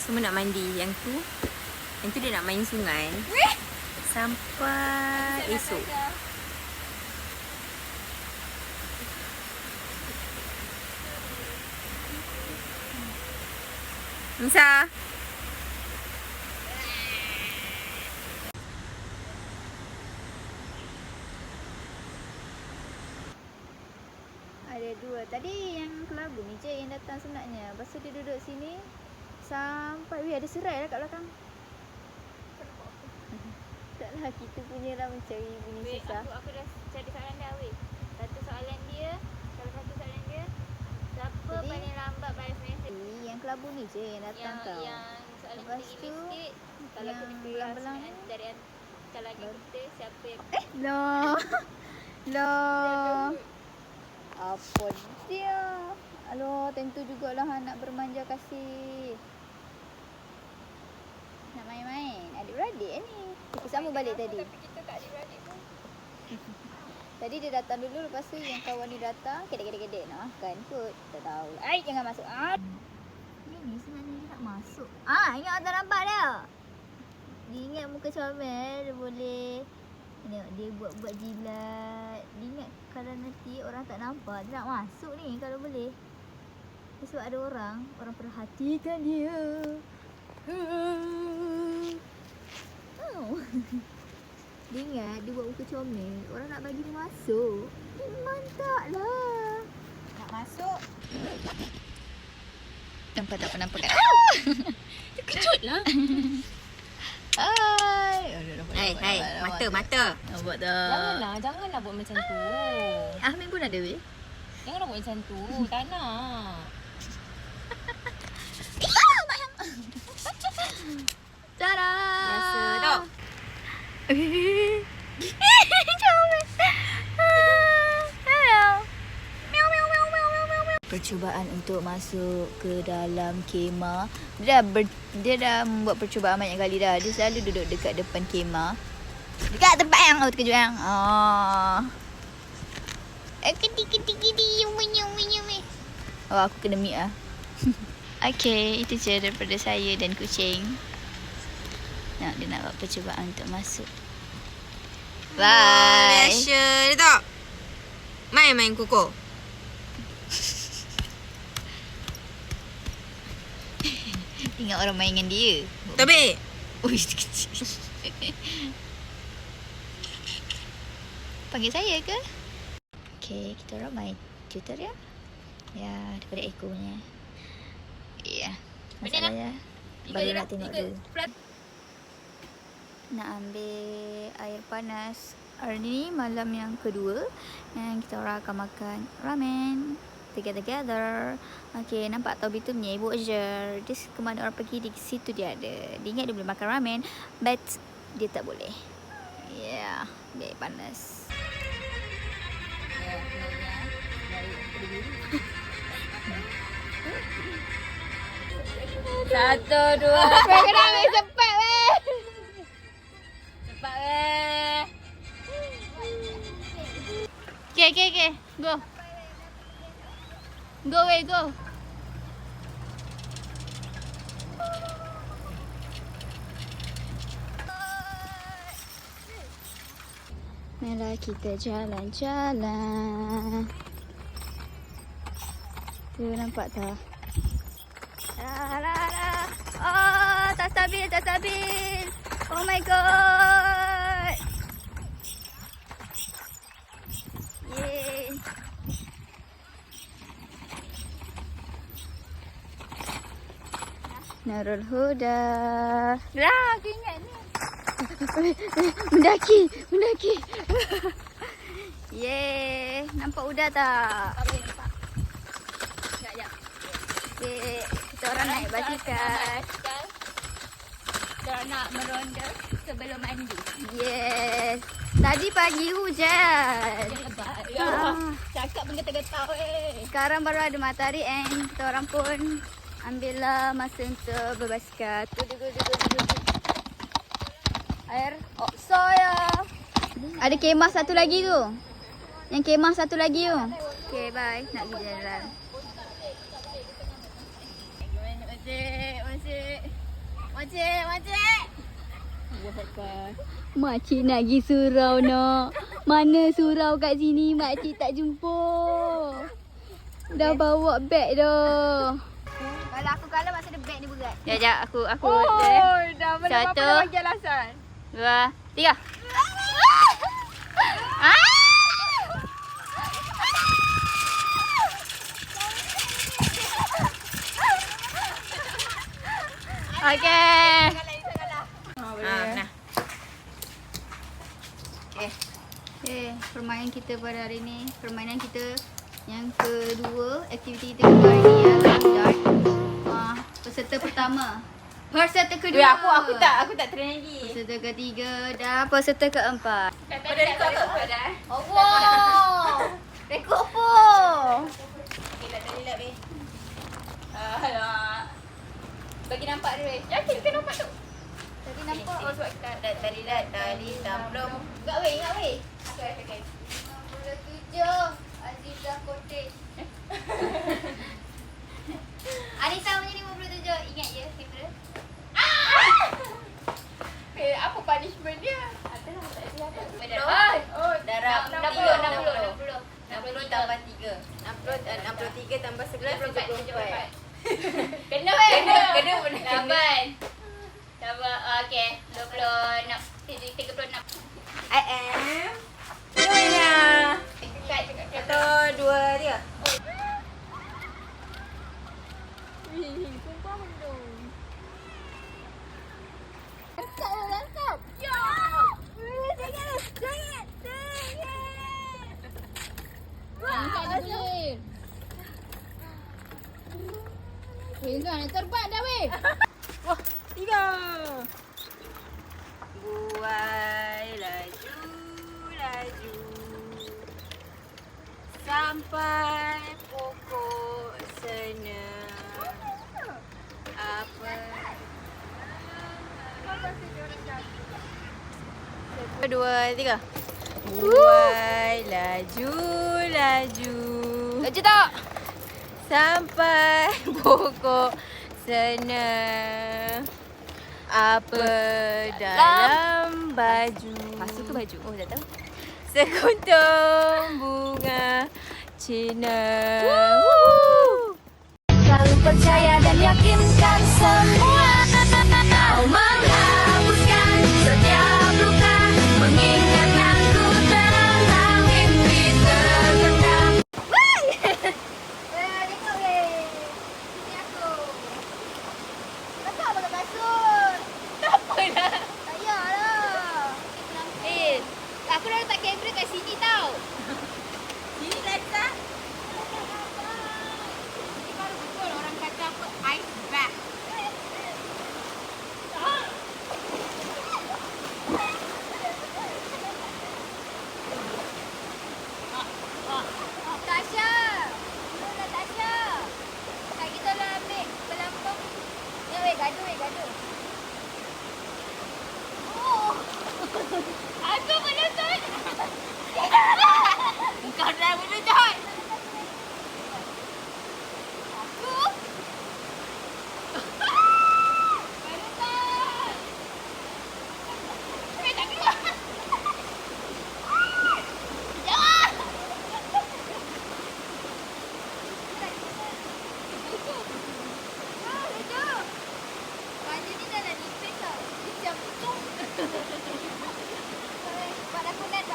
semua nak mandi. Yang tu dia nak main sungai sampai esok. Nisa. Ada dua. Tadi yang kelabu ni je yang datang sebenarnya. Lepas tu dia duduk sini sampai ada serai lah kat belakang. Taklah, kita punya lah mencari bunyi susah. Aku dah cari soalan dah weh. Salah satu soalan dia, siapa Jadi, paling lambat balas mesej? yang kelabu ni je yang datang tau. Yang soalan Lepas kita tu, sikit. Kalau yang kena kelas belang-belang dari kalau kita siapa yang Loh. Loh. Apa dia? Aloh, tentu jugalah nak bermanja kasih. Nak main-main. Adik-beradik ni. Kita sama balik tadi. Tapi kita tak adik-beradik pun. Tadi dia datang dulu, lepas tu yang kawan ni datang. Kedek-kedek nak makan kot. Tak tahu. Ai, jangan masuk. Ni sebenarnya dia tak masuk. Ingat tak nampak dia? Dia ingat muka comel, dia boleh. Tengok dia buat-buat jilat. Dia ingat kalau nanti orang tak nampak, dia nak masuk ni kalau boleh. Sebab ada orang perhatikan dia. Dia ingat dia buat muka comel, orang nak bagi dia masuk. Mantap lah. Nak masuk. Nampak tak penampakan? Kejut lah. Hai, mata. Nampak tak? Janganlah buat macam tu. Ahmin pun ada weh. Janganlah buat macam tu. Tak nak. Tada! Biasa tak? Percubaan untuk masuk ke dalam kemah. Dia dah buat percubaan banyak kali dah. Dia selalu duduk dekat depan kemah. Dekat tempat yang terkejut yang. Aku kena mute lah. Okay, itu je daripada saya dan kucing. Dia nak buat percubaan untuk masuk. Bye. Biasa dia tak? Main kukuh. Tengok orang main dengan dia. Tapi Uish, kecil. Panggil saya ke? Okay, kita orang main tutorial. Ya, daripada Eko punya. Ya, masalahnya baru nak tengok dulu. Nak ambil air panas. Hari ni malam yang kedua yang kita orang akan makan ramen together. Okay, nampak Toby tu punya ibu je. Dia kemana orang pergi, di situ dia ada. Dia ingat dia boleh makan ramen, but dia tak boleh. Ya, dia panas. Satu, dua. Kau kena ambil cepat weh. Cepat weh. Okay. Go. Go weh, go. Marilah kita jalan-jalan. Tu nampak tak? Oh, tak stabil. Oh my god. Yeay. Nurul Huda. Aku ingat ni. Mendaki. Yeay. Nampak Huda tak? Tak boleh nampak. Sekejap. Yeay. Kita orang naik basikal. Kita orang nak meronda sebelum mandi. Yes. Tadi pagi hujan. Lebat. Cakap pun getar-getar weh. Sekarang baru ada matahari and kita orang pun ambillah masa untuk berbasikal. Duduk. Air. Oh, saya. Ada kemah satu lagi tu. Yang kemah satu lagi tu. Okay, bye. Nak pergi jalan. Makcik nak pergi surau nak. Mana surau kat sini? Makcik tak jumpa. Dah bawa beg dah. Kalau aku kalah masa ada beg ni berat. Sekejap aku Dah mana Satu. papa dah bagi alasan. 2, 3. Okey. Nah. Permainan kita pada hari ni, permainan kita yang kedua, aktiviti kita kedua hari ni ialah dart. Peserta pertama. Peserta kedua. Weh, aku tak train lagi. Peserta ketiga dan peserta keempat. Pada rekod apa dah? Allah. Rekod apa? Relax weh. Alah. Bagi nampak dia weh. Yakin ke nampak tu? Tadi nampak. Oh sebab kita Tadi tablum. Enggak weh, ingat weh. Okay. 57 Azizah Kotes. Anissa punya 57. Ingat je kamera. Apa punishment dia? Ada lah tak ada apa. Oh, Darab 60 tambah 3. 63 tambah 11 74. Kena weh. Kena benar. Laban. Tambah okey. 36. I am Noya. Dekat. 1, 2, 3. Sumpah mendung. Langkap. Ya. Jangan. Angkat dia boleh. Weh, nak terbang dah weh. Wah, 3. Buai laju sampai pokok senang. Apa? 1, 2, 3. Buai laju Laju tak? sampai pokok senang. Apa dalam baju? Masuk ke baju? Oh, dah tahu. Sekuntum bunga Cina. Selalu percaya dan yakinkan semua. Kau menghapuskan setiap luka, mengingatkanku tentang mimpi terpendam. Tengok weh. Sini aku. Kakak pakai kasut. Tak apalah. Tak payahlah. Aku dah letak kamera kat sini tau. Ini letak. Ini baru betul orang kata apa ice bath. Tasha. Mana Tasha? Kak kita lah ambil pelampung. Ya weh, gaduh. Oh. Aku menuntut. Kau dah menuntut. Aku. Menuntut. Tak keluar. Jangan. Laju. Baju ni dah nak nipis tau. Dia macam betul. Buat aku net.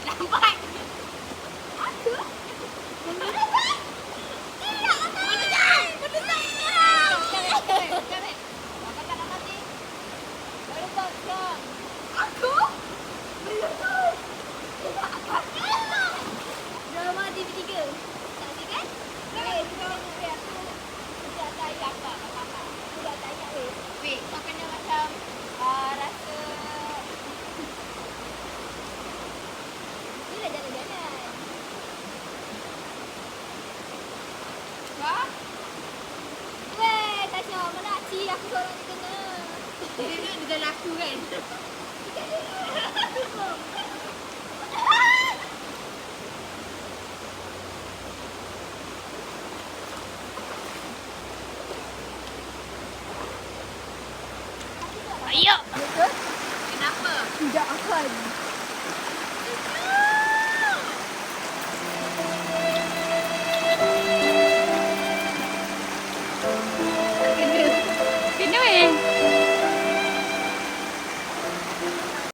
Nampak. Drama TV3. Saksi kan? Weh, aku tak tak ingat apa. Aku tak ingat weh. Weh, kau kena macam rasa Ni dah jalan-jalan. wah. Weh, Tasha, mana Aci? Aku seorang ni kena. Dia duduk dengan aku kan. Ayo. Betul? Kenapa? Tidak akan.